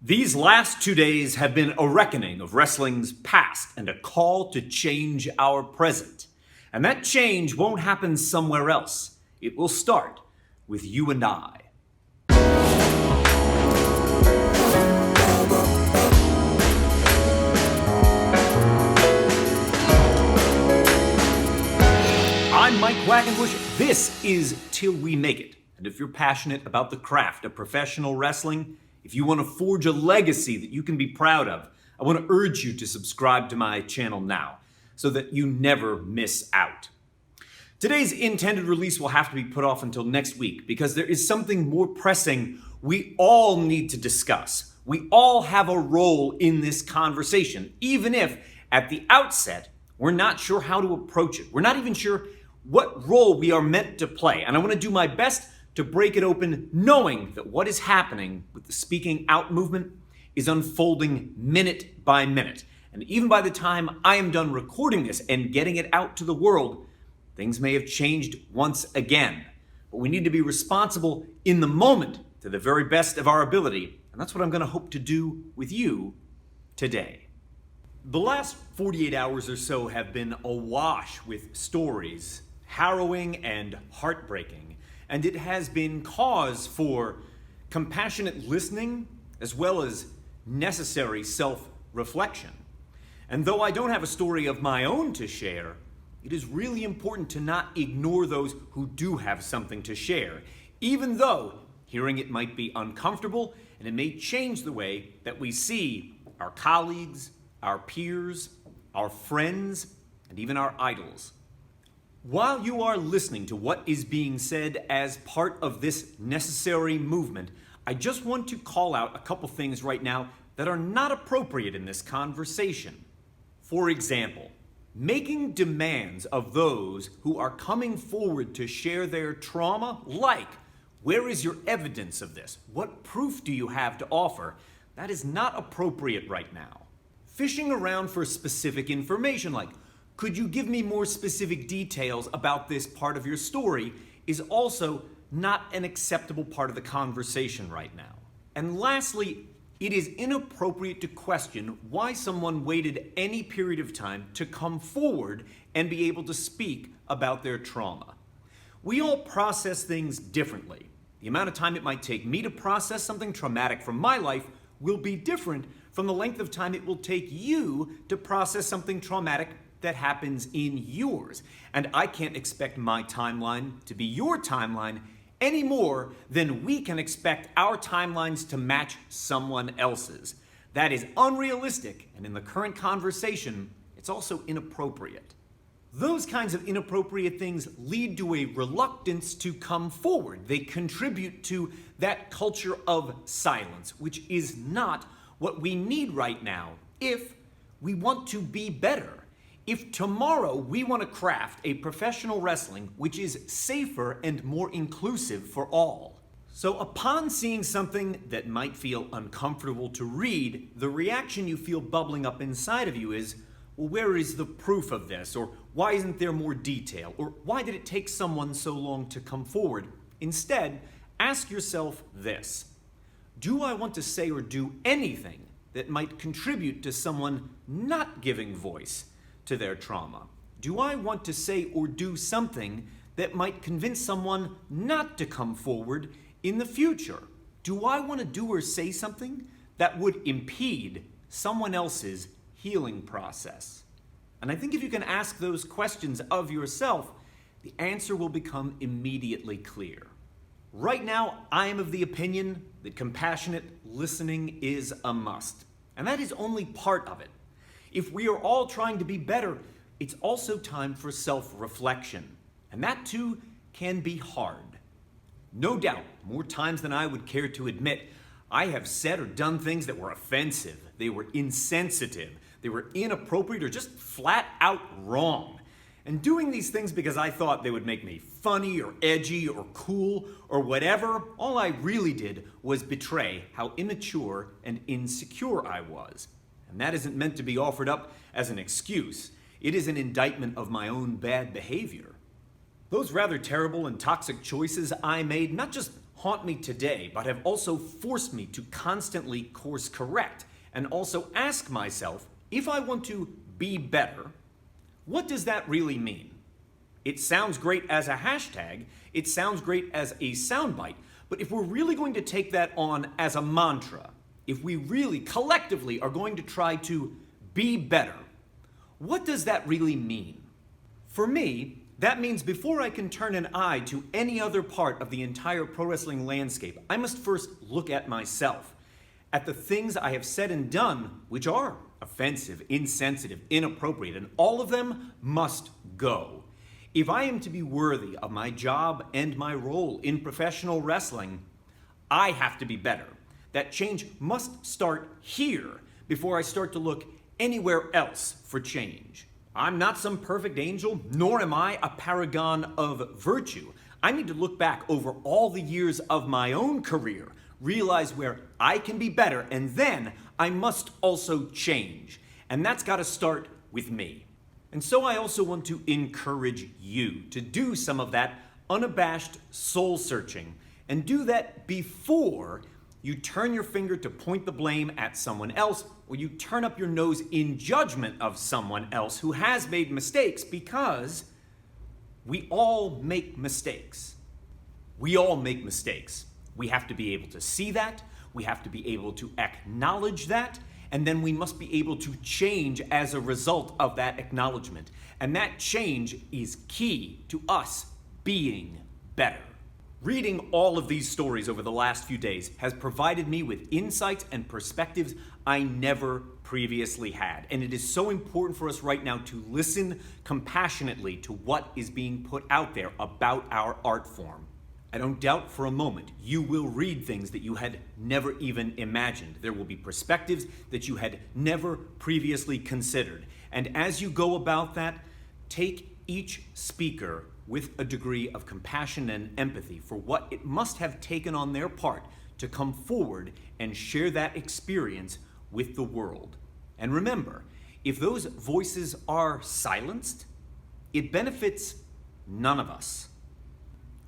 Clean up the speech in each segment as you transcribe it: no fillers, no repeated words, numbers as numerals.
These last 2 days have been a reckoning of wrestling's past and a call to change our present. And that change won't happen somewhere else. It will start with you and I. I'm Mike Quackenbush. This is Till We Make It. And if you're passionate about the craft of professional wrestling, if you want to forge a legacy that you can be proud of, I want to urge you to subscribe to my channel now so that you never miss out. Today's intended release will have to be put off until next week because there is something more pressing we all need to discuss. We all have a role in this conversation, even if at the outset we're not sure how to approach it. We're not even sure what role we are meant to play. And I want to do my best to break it open, knowing that what is happening with the speaking out movement is unfolding minute by minute. And even by the time I am done recording this and getting it out to the world, things may have changed once again. But we need to be responsible in the moment to the very best of our ability. And that's what I'm going to hope to do with you today. The last 48 hours or so have been awash with stories, harrowing and heartbreaking. And it has been cause for compassionate listening as well as necessary self-reflection. And though I don't have a story of my own to share, it is really important to not ignore those who do have something to share, even though hearing it might be uncomfortable and it may change the way that we see our colleagues, our peers, our friends, and even our idols. While you are listening to what is being said as part of this necessary movement, I just want to call out a couple things right now that are not appropriate in this conversation. For example, making demands of those who are coming forward to share their trauma, like, where is your evidence of this? What proof do you have to offer? That is not appropriate right now. Fishing around for specific information, like, could you give me more specific details about this part of your story, is also not an acceptable part of the conversation right now. And lastly, it is inappropriate to question why someone waited any period of time to come forward and be able to speak about their trauma. We all process things differently. The amount of time it might take me to process something traumatic from my life will be different from the length of time it will take you to process something traumatic that happens in yours. And I can't expect my timeline to be your timeline any more than we can expect our timelines to match someone else's. That is unrealistic, and in the current conversation, it's also inappropriate. Those kinds of inappropriate things lead to a reluctance to come forward. They contribute to that culture of silence, which is not what we need right now if we want to be better. If tomorrow we want to craft a professional wrestling which is safer and more inclusive for all. So upon seeing something that might feel uncomfortable to read, the reaction you feel bubbling up inside of you is, well, where is the proof of this? Or why isn't there more detail? Or why did it take someone so long to come forward? Instead, ask yourself this: do I want to say or do anything that might contribute to someone not giving voice to their trauma? Do I want to say or do something that might convince someone not to come forward in the future? Do I want to do or say something that would impede someone else's healing process? And I think if you can ask those questions of yourself, the answer will become immediately clear. Right now, I am of the opinion that compassionate listening is a must. And that is only part of it. If we are all trying to be better, it's also time for self-reflection. And that too can be hard. No doubt, more times than I would care to admit, I have said or done things that were offensive, they were insensitive, they were inappropriate, or just flat out wrong. And doing these things because I thought they would make me funny or edgy or cool or whatever, all I really did was betray how immature and insecure I was. And that isn't meant to be offered up as an excuse. It is an indictment of my own bad behavior. Those rather terrible and toxic choices I made not just haunt me today, but have also forced me to constantly course correct and also ask myself, if I want to be better, what does that really mean? It sounds great as a hashtag, it sounds great as a soundbite, but if we're really going to take that on as a mantra, if we really collectively are going to try to be better, what does that really mean? For me, that means before I can turn an eye to any other part of the entire pro wrestling landscape, I must first look at myself, at the things I have said and done which are offensive, insensitive, inappropriate, and all of them must go. If I am to be worthy of my job and my role in professional wrestling, I have to be better. That change must start here before I start to look anywhere else for change. I'm not some perfect angel, nor am I a paragon of virtue. I need to look back over all the years of my own career, realize where I can be better, and then I must also change. And that's got to start with me. And so I also want to encourage you to do some of that unabashed soul searching, and do that before you turn your finger to point the blame at someone else, or you turn up your nose in judgment of someone else who has made mistakes, because we all make mistakes. We all make mistakes. We have to be able to see that, we have to be able to acknowledge that, and then we must be able to change as a result of that acknowledgement. And that change is key to us being better. Reading all of these stories over the last few days has provided me with insights and perspectives I never previously had. And it is so important for us right now to listen compassionately to what is being put out there about our art form. I don't doubt for a moment you will read things that you had never even imagined. There will be perspectives that you had never previously considered. And as you go about that, take each speaker with a degree of compassion and empathy for what it must have taken on their part to come forward and share that experience with the world. And remember, if those voices are silenced, it benefits none of us.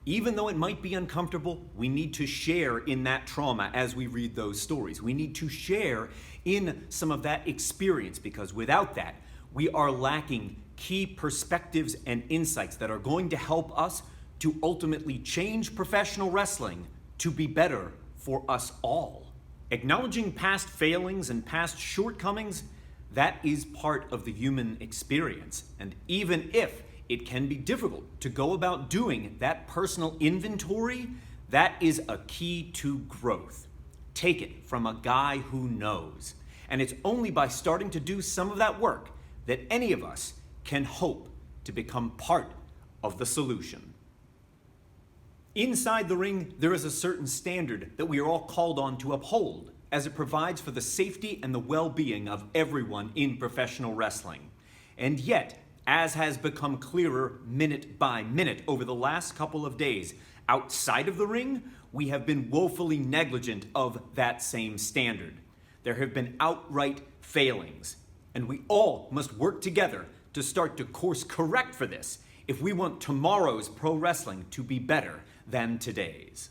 Even though it might be uncomfortable, we need to share in that trauma as we read those stories. We need to share in some of that experience, because without that, we are lacking key perspectives and insights that are going to help us to ultimately change professional wrestling to be better for us all. Acknowledging past failings and past shortcomings, that is part of the human experience. And even if it can be difficult to go about doing that personal inventory, that is a key to growth. Take it from a guy who knows. And it's only by starting to do some of that work that any of us can hope to become part of the solution. Inside the ring, there is a certain standard that we are all called on to uphold, as it provides for the safety and the well-being of everyone in professional wrestling. And yet, as has become clearer minute by minute over the last couple of days, outside of the ring, we have been woefully negligent of that same standard. There have been outright failings, and we all must work together to start to course correct for this if we want tomorrow's pro wrestling to be better than today's.